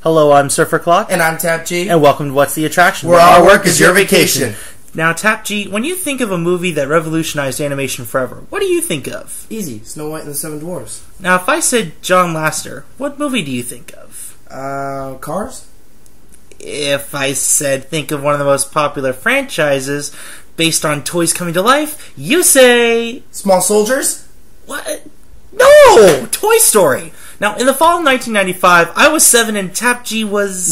Hello, I'm Surfer Clock. And I'm Tap G. And welcome to What's the Attraction? Where our work is your vacation. Now, Tap G, when you think of a movie that revolutionized animation forever, what do you think of? Easy. Snow White and the Seven Dwarfs. Now, if I said John Lasseter, what movie do you think of? Cars? If I said think of one of the most popular franchises based on toys coming to life, you say... Small Soldiers? What? No! Toy Story! Now, in the fall of 1995, I was 7 and Tap G was...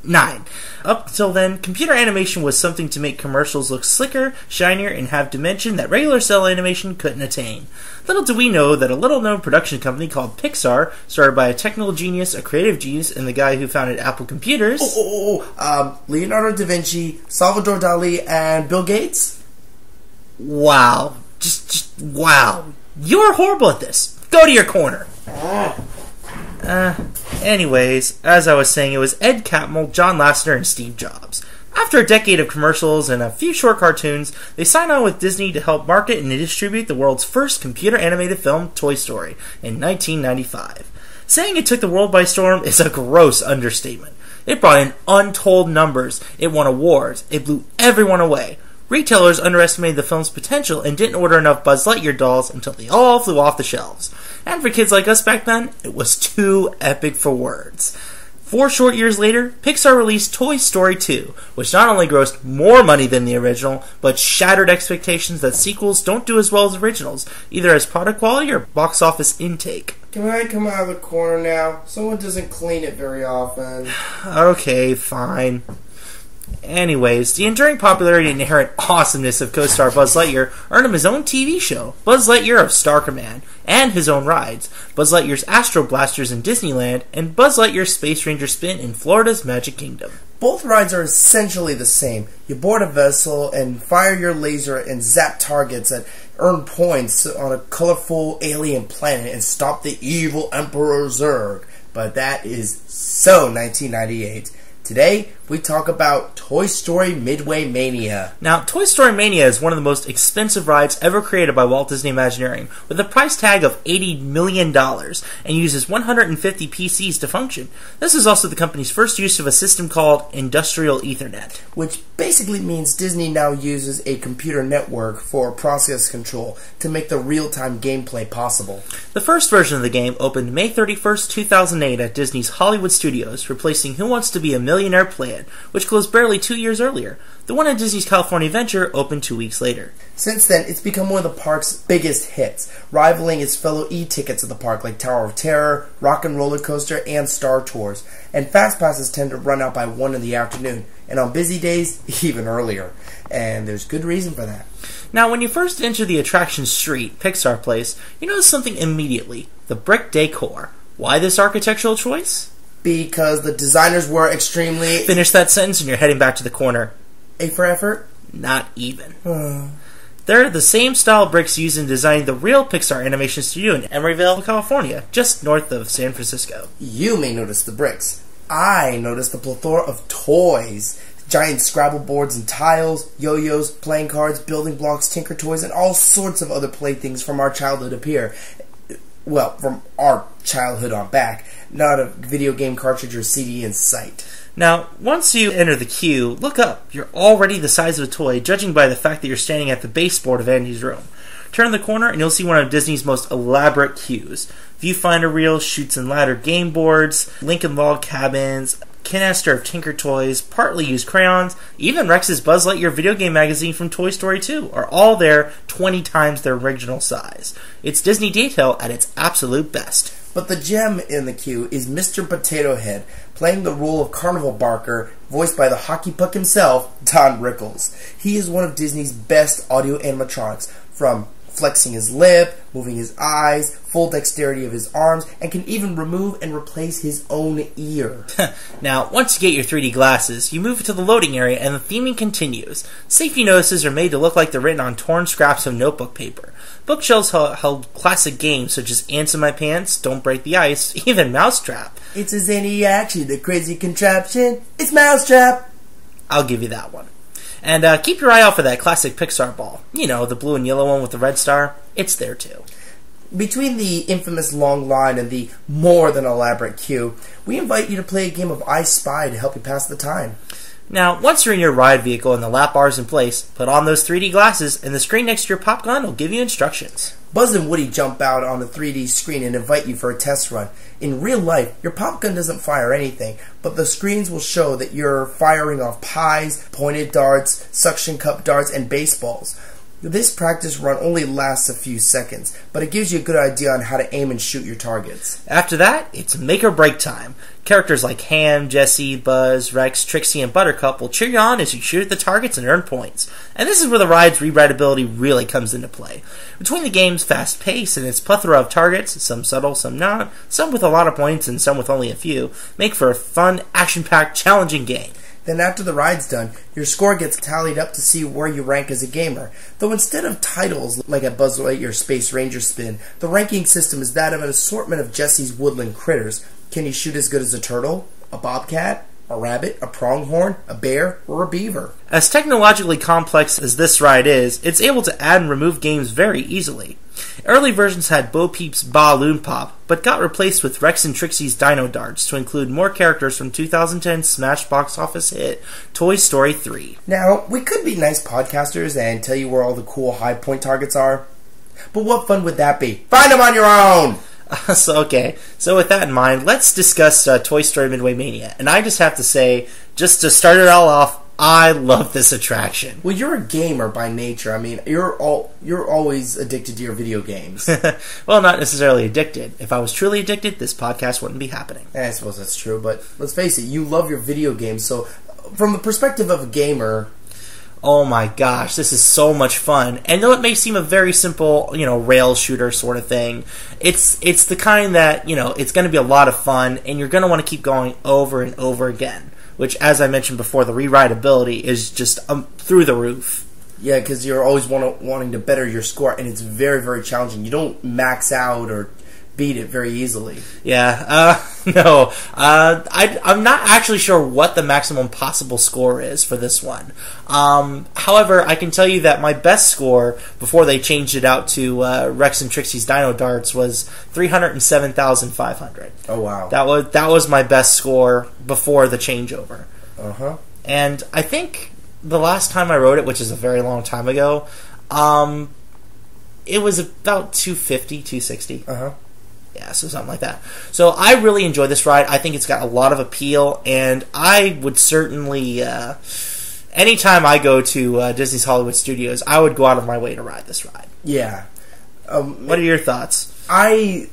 9. Up until then, computer animation was something to make commercials look slicker, shinier, and have dimension that regular cell animation couldn't attain. Little do we know that a little-known production company called Pixar, started by a technical genius, a creative genius, and the guy who founded Apple Computers... Leonardo da Vinci, Salvador Dali, and Bill Gates? Wow. Just wow. You're horrible at this. Go to your corner. Anyways, as I was saying, it was Ed Catmull, John Lasseter, and Steve Jobs. After a decade of commercials and a few short cartoons, they signed on with Disney to help market and distribute the world's first computer-animated film, Toy Story, in 1995. Saying it took the world by storm is a gross understatement. It brought in untold numbers, it won awards, it blew everyone away. Retailers underestimated the film's potential and didn't order enough Buzz Lightyear dolls until they all flew off the shelves. And for kids like us back then, it was too epic for words. 4 short years later, Pixar released Toy Story 2, which not only grossed more money than the original, but shattered expectations that sequels don't do as well as originals, either as product quality or box office intake. Can I come out of the corner now? Someone doesn't clean it very often. Okay, fine. Anyways, the enduring popularity and inherent awesomeness of co-star Buzz Lightyear earned him his own TV show, Buzz Lightyear of Star Command, and his own rides, Buzz Lightyear's Astro Blasters in Disneyland, and Buzz Lightyear's Space Ranger Spin in Florida's Magic Kingdom. Both rides are essentially the same. You board a vessel and fire your laser and zap targets that earn points on a colorful alien planet and stop the evil Emperor Zurg. But that is so 1998. Today, we talk about Toy Story Midway Mania. Now, Toy Story Mania is one of the most expensive rides ever created by Walt Disney Imagineering, with a price tag of $80 million, and uses 150 PCs to function. This is also the company's first use of a system called Industrial Ethernet. Which basically means Disney now uses a computer network for process control to make the real-time gameplay possible. The first version of the game opened May 31st, 2008 at Disney's Hollywood Studios, replacing Who Wants to Be a Millionaire Plan, which closed barely 2 years earlier. The one at Disney's California Adventure opened 2 weeks later. Since then, it's become one of the park's biggest hits, rivaling its fellow e-tickets at the park like Tower of Terror, Rock and Roller Coaster, and Star Tours. And Fast Passes tend to run out by 1 in the afternoon, and on busy days, even earlier. And there's good reason for that. Now, when you first enter the attraction street, Pixar Place, you notice something immediately: the brick decor. Why this architectural choice? Because the designers were extremely... Finish that sentence and you're heading back to the corner. A for effort? Not even. They're the same style bricks used in designing the real Pixar animation studio in Emeryville, California, just north of San Francisco. You may notice the bricks. I noticed the plethora of toys. Giant Scrabble boards and tiles, yo-yos, playing cards, building blocks, tinker toys, and all sorts of other playthings from our childhood appear. Well, from our childhood on back. Not a video game cartridge or CD in sight. Now, once you enter the queue, look up. You're already the size of a toy, judging by the fact that you're standing at the baseboard of Andy's room. Turn the corner and you'll see one of Disney's most elaborate queues. Viewfinder reels, chutes and ladder game boards, Lincoln log cabins, canister of Tinker Toys, partly used crayons, even Rex's Buzz Lightyear video game magazine from Toy Story 2 are all there 20 times their original size. It's Disney detail at its absolute best. But the gem in the queue is Mr. Potato Head, playing the role of Carnival Barker, voiced by the hockey puck himself, Don Rickles. He is one of Disney's best audio animatronics, from flexing his lip, moving his eyes, full dexterity of his arms, and can even remove and replace his own ear. Now, once you get your 3D glasses, you move to the loading area and the theming continues. Safety notices are made to look like they're written on torn scraps of notebook paper. Bookshelves held classic games such as Ants in My Pants, Don't Break the Ice, even Mousetrap. It's a zany action, a crazy contraption, it's Mousetrap! I'll give you that one. And keep your eye out for that classic Pixar ball. You know, the blue and yellow one with the red star. It's there too. Between the infamous long line and the more than elaborate queue, we invite you to play a game of I Spy to help you pass the time. Now, once you're in your ride vehicle and the lap bar is in place, put on those 3D glasses and the screen next to your pop gun will give you instructions. Buzz and Woody jump out on the 3D screen and invite you for a test run. In real life, your pop gun doesn't fire anything, but the screens will show that you're firing off pies, pointed darts, suction cup darts, and baseballs. This practice run only lasts a few seconds, but it gives you a good idea on how to aim and shoot your targets. After that, it's make or break time. Characters like Ham, Jesse, Buzz, Rex, Trixie, and Buttercup will cheer you on as you shoot at the targets and earn points. And this is where the ride's rewritability really comes into play. Between the game's fast pace and its plethora of targets, some subtle, some not, some with a lot of points and some with only a few, make for a fun, action-packed, challenging game. Then after the ride's done, your score gets tallied up to see where you rank as a gamer. Though instead of titles like a Buzz Lightyear Space Ranger spin, the ranking system is that of an assortment of Jesse's woodland critters. Can you shoot as good as a turtle, a bobcat, a rabbit, a pronghorn, a bear, or a beaver? As technologically complex as this ride is, it's able to add and remove games very easily. Early versions had Bo Peep's Balloon Pop, but got replaced with Rex and Trixie's Dino Darts to include more characters from 2010's smash box office hit Toy Story 3. Now, we could be nice podcasters and tell you where all the cool high point targets are, but what fun would that be? Find them on your own! So with that in mind, let's discuss Toy Story Midway Mania. And I just have to say, just to start it all off, I love this attraction. Well, you're a gamer by nature. I mean, you're always addicted to your video games. Well, not necessarily addicted. If I was truly addicted, this podcast wouldn't be happening. I suppose that's true, but let's face it, you love your video games. So, from the perspective of a gamer, oh my gosh, this is so much fun. And though it may seem a very simple, rail shooter sort of thing, it's the kind that, it's going to be a lot of fun, and you're going to want to keep going over and over again. Which, as I mentioned before, the rewritability is just through the roof. Yeah, because you're always wanting to better your score, and it's very, very challenging. You don't max out or beat it very easily. Yeah, no. I'm not actually sure what the maximum possible score is for this one. However, I can tell you that my best score, before they changed it out to Rex and Trixie's Dino Darts, was 307,500. Oh, wow. That was my best score before the changeover. Uh-huh. And I think the last time I wrote it, which is a very long time ago, it was about 250, 260. Uh-huh. Yeah, so something like that. So I really enjoy this ride. I think it's got a lot of appeal, and I would certainly, anytime I go to Disney's Hollywood Studios, I would go out of my way to ride this ride. Yeah. What are your thoughts? I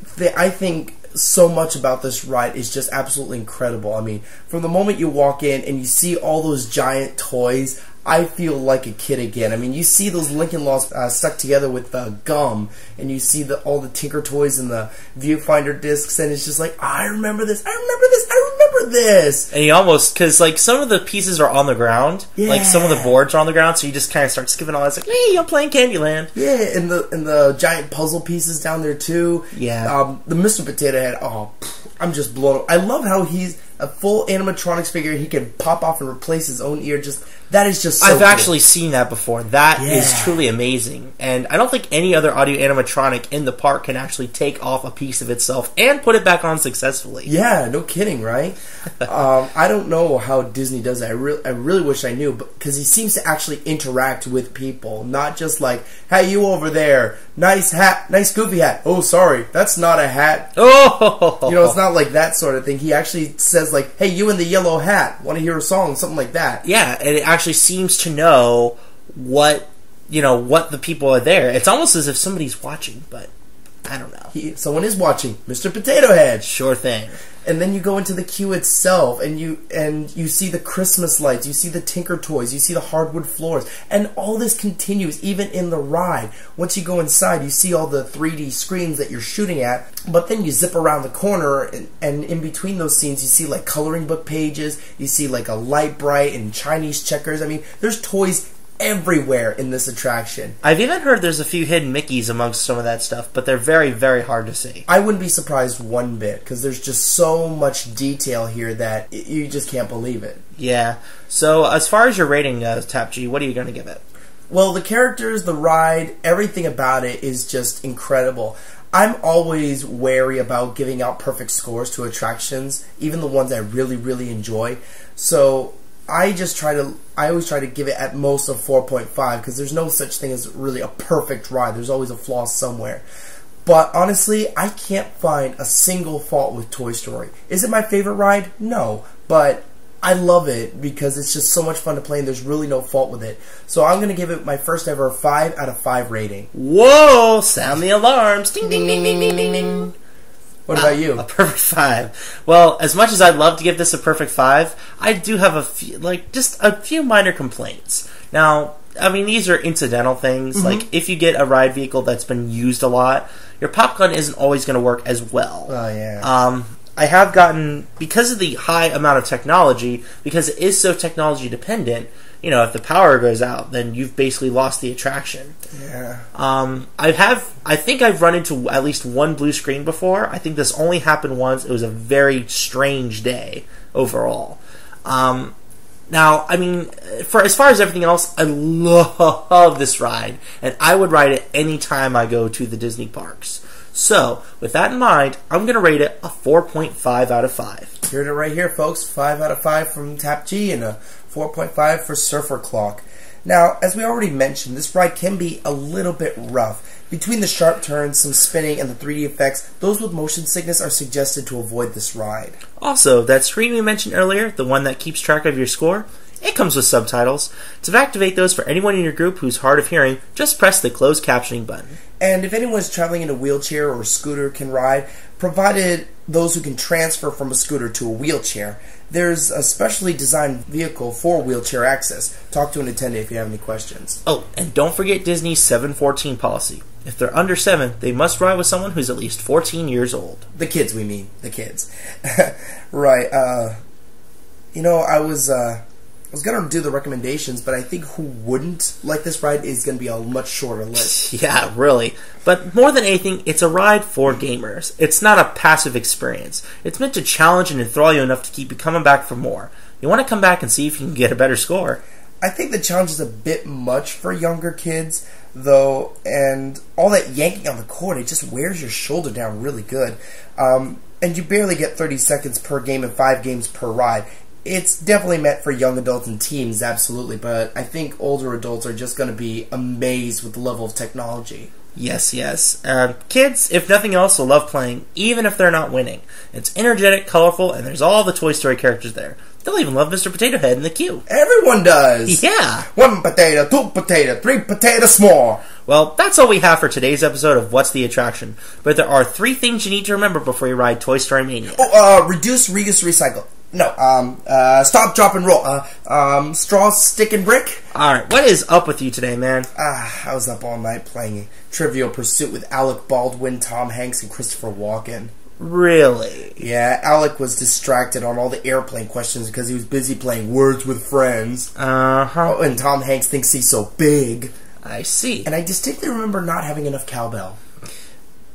think so much about this ride is just absolutely incredible. I mean, from the moment you walk in and you see all those giant toys, I feel like a kid again. I mean, you see those Lincoln Logs stuck together with gum, and you see all the Tinker Toys and the viewfinder discs, and it's just like, I remember this, I remember this, I remember this. And you almost, because some of the pieces are on the ground, yeah. Some of the boards are on the ground, so you just kind of start skipping all that. It's like, hey, I'm playing Candyland. Yeah, and the giant puzzle pieces down there too. Yeah. The Mr. Potato Head. Oh, I'm just blown up. I love how he's a full animatronics figure. He can pop off and replace his own ear. That is just so I've cool. actually seen that before. That is truly amazing. And I don't think any other audio animatronic in the park can actually take off a piece of itself and put it back on successfully. Yeah, no kidding, right? I don't know how Disney does it. I really wish I knew, because he seems to actually interact with people, not just like, hey, you over there, nice hat, nice goofy hat. Oh, sorry, that's not a hat. Oh! It's not like that sort of thing. He actually says like, hey, you in the yellow hat, want to hear a song, something like that. Yeah, and it actually seems to know what the people are there. It's almost as if somebody's watching, but I don't know. Someone is watching. Mr. Potato Head. Sure thing. And then you go into the queue itself, and you see the Christmas lights, you see the Tinker Toys, you see the hardwood floors, and all this continues even in the ride. Once you go inside, you see all the 3D screens that you're shooting at, but then you zip around the corner, and in between those scenes, you see like coloring book pages, you see like a light bright and Chinese checkers. I mean, there's toys everywhere in this attraction. I've even heard there's a few hidden Mickeys amongst some of that stuff, but they're very, very hard to see. I wouldn't be surprised one bit, because there's just so much detail here that you just can't believe it. Yeah. So, as far as your rating, Tap G, what are you going to give it? Well, the characters, the ride, everything about it is just incredible. I'm always wary about giving out perfect scores to attractions, even the ones I really, really enjoy. So I always try to give it at most a 4.5 because there's no such thing as really a perfect ride. There's always a flaw somewhere. But honestly, I can't find a single fault with Toy Story. Is it my favorite ride? No. But I love it because it's just so much fun to play and there's really no fault with it. So I'm going to give it my first ever 5 out of 5 rating. Whoa! Sound the alarms. Ding, ding, ding, ding, ding, ding, ding. What about you? A perfect 5. Well, as much as I'd love to give this a perfect 5, I do have just a few minor complaints. Now, I mean, these are incidental things. Mm-hmm. Like, if you get a ride vehicle that's been used a lot, your pop gun isn't always going to work as well. Oh, yeah. I have gotten, because of the high amount of technology, because it is so technology dependent, you know, if the power goes out, then you've basically lost the attraction. Yeah. I think I've run into at least one blue screen before. I think this only happened once. It was a very strange day overall. Now, I mean, for as far as everything else, I love this ride, and I would ride it any time I go to the Disney parks. So, with that in mind, I'm going to rate it a 4.5 out of 5. Heard it right here, folks. 5 out of 5 from Tap G and a 4.5 for Surfer Clock. Now, as we already mentioned, this ride can be a little bit rough. Between the sharp turns, some spinning, and the 3D effects, those with motion sickness are suggested to avoid this ride. Also, that screen we mentioned earlier, the one that keeps track of your score, it comes with subtitles. To activate those for anyone in your group who's hard of hearing, just press the closed captioning button. And if anyone is traveling in a wheelchair or a scooter can ride, provided those who can transfer from a scooter to a wheelchair, there's a specially designed vehicle for wheelchair access. Talk to an attendant if you have any questions. Oh, and don't forget Disney's 714 policy. If they're under 7, they must ride with someone who's at least 14 years old. The kids, we mean. The kids. Right. You know, I was going to do the recommendations, but I think who wouldn't like this ride is going to be a much shorter list. Yeah, really. But more than anything, it's a ride for gamers. It's not a passive experience. It's meant to challenge and enthrall you enough to keep you coming back for more. You want to come back and see if you can get a better score. I think the challenge is a bit much for younger kids, though, and all that yanking on the cord, it just wears your shoulder down really good. And you barely get 30 seconds per game and 5 games per ride. It's definitely meant for young adults and teens, absolutely, but I think older adults are just going to be amazed with the level of technology. Yes, yes. Kids, if nothing else, will love playing, even if they're not winning. It's energetic, colorful, and there's all the Toy Story characters there. They'll even love Mr. Potato Head in the queue. Everyone does! Yeah! 1 potato, 2 potato, 3 potatoes more! Well, that's all we have for today's episode of What's the Attraction. But there are 3 things you need to remember before you ride Toy Story Mania. Reduce, reuse, recycle. No, stop, drop, and roll. Straw, stick, and brick. Alright, what is up with you today, man? I was up all night playing Trivial Pursuit with Alec Baldwin, Tom Hanks, and Christopher Walken. Really? Yeah, Alec was distracted on all the airplane questions because he was busy playing Words with Friends. Uh-huh. Oh, and Tom Hanks thinks he's so big. I see. And I distinctly remember not having enough cowbell.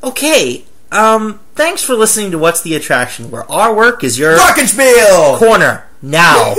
Okay, thanks for listening to What's the Attraction, where our work is your Glockenspiel! corner, now.